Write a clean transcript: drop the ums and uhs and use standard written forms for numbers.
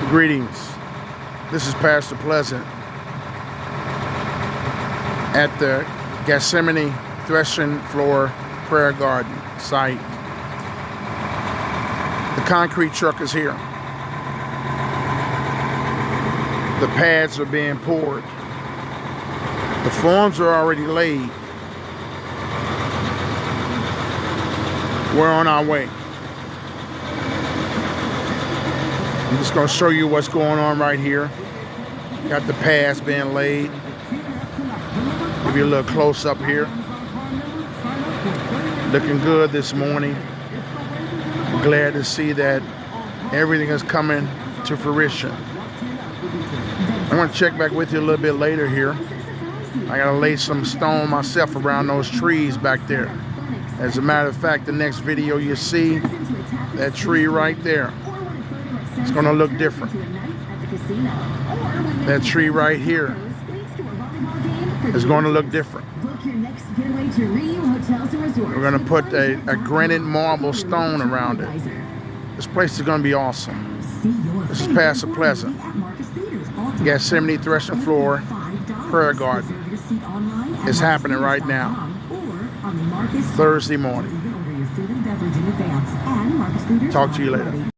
Greetings. This is Pastor Pleasant at the Gethsemane Threshing Floor Prayer Garden site. The concrete truck is here. The pads are being poured. The forms are already laid. We're on our way. I'm just going to show you what's going on right here. Got the pads being laid. Give you a little close up here. Looking good this morning. Glad to see that everything is coming to fruition. I'm going to check back with you a little bit later here. I got to lay some stone myself around those trees back there. As a matter of fact, the next video you see, that tree right there, it's going to look different. That tree right here is going to look different. We're going to put a granite marble stone around it. This place is going to be awesome. This is Pastor Pleasant, Gethsemane Threshing Floor Prayer Garden. It's happening right now, Thursday morning. Talk to you later.